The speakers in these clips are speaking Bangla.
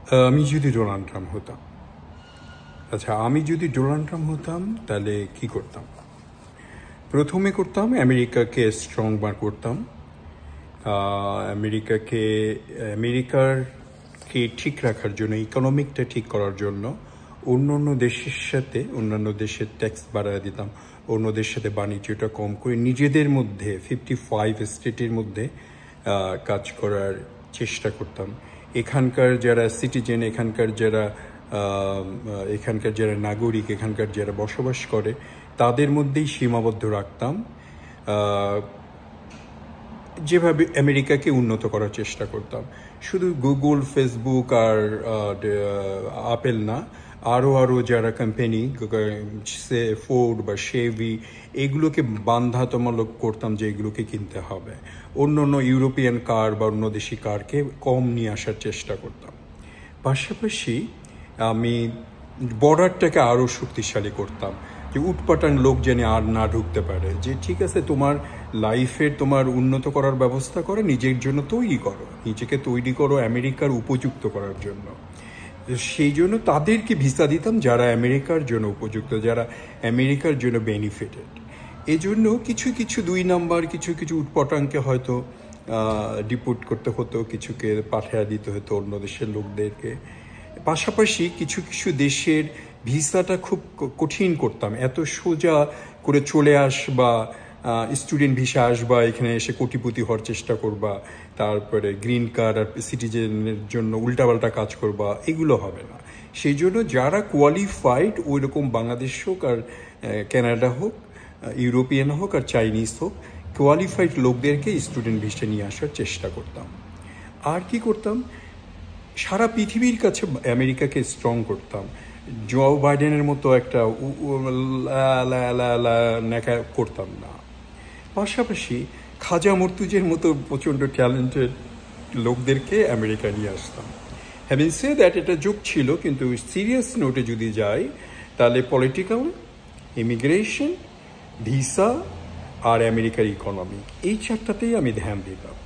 আমি যদি ডোনাল্ড ট্রাম্প হতাম, আচ্ছা আমি যদি ডোনাল্ড ট্রাম্প হতাম তাহলে কি করতাম? প্রথমে করতাম আমেরিকাকে স্ট্রং করতাম। আমেরিকাকে ঠিক রাখার জন্য, ইকোনমিকটা ঠিক করার জন্য অন্য দেশের সাথে, অন্যান্য দেশের ট্যাক্স বাড়ায় দিতাম, অন্যদের সাথে বাণিজ্যটা কম করে নিজেদের মধ্যে 55 স্টেটের মধ্যে কাজ করার চেষ্টা করতাম। এখানকার যারা সিটিজেন, এখানকার যারা নাগরিক, এখানকার যারা বসবাস করে তাদের মধ্যেই সীমাবদ্ধ রাখতাম। যেভাবে আমেরিকাকে উন্নত করার চেষ্টা করতাম, শুধু গুগল, ফেসবুক আর আপেল না, আরও যারা কোম্পানি, ফোর্ড বা শেভি, এগুলোকে বাধ্যতামূলক করতাম যে এগুলোকে কিনতে হবে। অন্য ইউরোপিয়ান কার বা অন্য দেশি কারকে কম নিয়ে আসার চেষ্টা করতাম। পাশাপাশি আমি বর্ডারটাকে আরও শক্তিশালী করতাম, যে উটপাটাং লোক যেন আর না ঢুকতে পারে। যে ঠিক আছে, তোমার লাইফের তোমার উন্নত করার ব্যবস্থা করো, নিজের জন্য নিজেকে তৈরি করো আমেরিকার উপযুক্ত করার জন্য। সেই জন্য তাদেরকে ভিসা দিতাম যারা আমেরিকার জন্য উপযুক্ত, যারা আমেরিকার জন্য বেনিফিটেড। এই জন্য কিছু 2 নাম্বার, কিছু উটপটাংকে হয়তো ডিপোর্ট করতে হতো, কিছুকে পাঠিয়ে দিতে হতো অন্য দেশের লোকদেরকে। পাশাপাশি কিছু দেশের ভিসাটা খুব কঠিন করতাম। এত সোজা করে চলে আসবা, স্টুডেন্ট ভিসা আসবা, এখানে এসে কোটিপতি হওয়ার চেষ্টা করবা, তারপরে গ্রিন কার্ড আর সিটিজেনের জন্য উল্টাপাল্টা কাজ করবা, এগুলো হবে না। সেই জন্য যারা কোয়ালিফাইড, ওই রকম বাংলাদেশ হোক আর কানাডা হোক, ইউরোপিয়ান হোক আর চাইনিজ হোক, কোয়ালিফাইড লোকদেরকে স্টুডেন্ট ভিসা নিয়ে আসার চেষ্টা করতাম। আর কি করতাম? সারা পৃথিবীর কাছে আমেরিকাকে স্ট্রং করতাম। জো বাইডেনের মতো একটা নেকা করতাম না। পাশাপাশি খাজা মর্তুজের মতো প্রচণ্ড ট্যালেন্টেড লোকদেরকে আমেরিকা নিয়ে আসতাম। হ্যাভিং সে দ্যাট, এটা যোগ ছিল, কিন্তু সিরিয়াস নোটে যদি যাই তাহলে পলিটিক্যাল, ইমিগ্রেশন, ভিসা আর আমেরিকার ইকোনমি, এই 4টাতেই আমি ধ্যান দিতাম।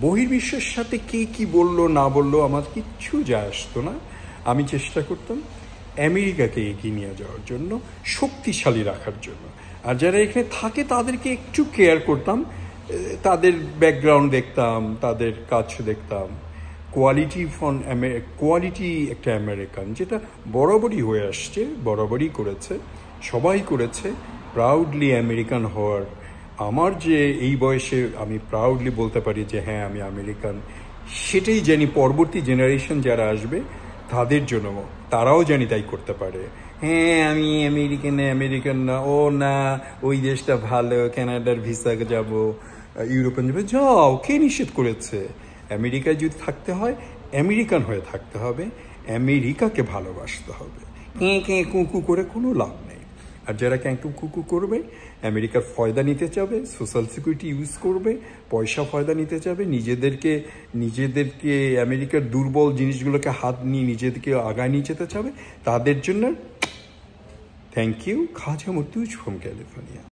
বহির্বিশ্বের সাথে কে কি বললো না বললো আমার কিচ্ছু যায় আসতো না। আমি চেষ্টা করতাম আমেরিকাকে এগিয়ে নিয়ে যাওয়ার জন্য, শক্তিশালী রাখার জন্য। আর যারা এখানে থাকে তাদেরকে একটু কেয়ার করতাম, তাদের ব্যাকগ্রাউন্ড দেখতাম, তাদের কাজ দেখতাম। কোয়ালিটি একটা আমেরিকান, যেটা বরাবরই হয়ে আসছে, বরাবরই করেছে, সবাই করেছে। প্রাউডলি আমেরিকান হওয়ার, আমার যে এই বয়সে আমি প্রাউডলি বলতে পারি যে হ্যাঁ আমি আমেরিকান, সেটাই জানি পরবর্তী জেনারেশন যারা আসবে তাদের জন্য, তারাও জানি তাই করতে পারে। হ্যাঁ আমি আমেরিকান না, ও না ওই দেশটা ভালো, কানাডার ভিসা যাব, ইউরোপিয়ান যাবে, যাও, কে নিষেধ করেছে? আমেরিকায় যদি থাকতে হয় আমেরিকান হয়ে থাকতে হবে, আমেরিকাকে ভালোবাসতে হবে। কে কুকু করে কোনো লাভ নেই। আর যারা ক্যাঁকু কুকু করবে, আমেরিকার ফয়দা নিতে চাবে, সোশ্যাল সিকিউরিটি ইউজ করবে, পয়সা ফয়দা নিতে চাবে, নিজেদেরকে আমেরিকার দুর্বল জিনিসগুলোকে হাত নিয়ে নিজেদেরকে আগায় নিয়ে যেতে চাবে, তাদের জন্য thank you. Khaja Mortuz from California.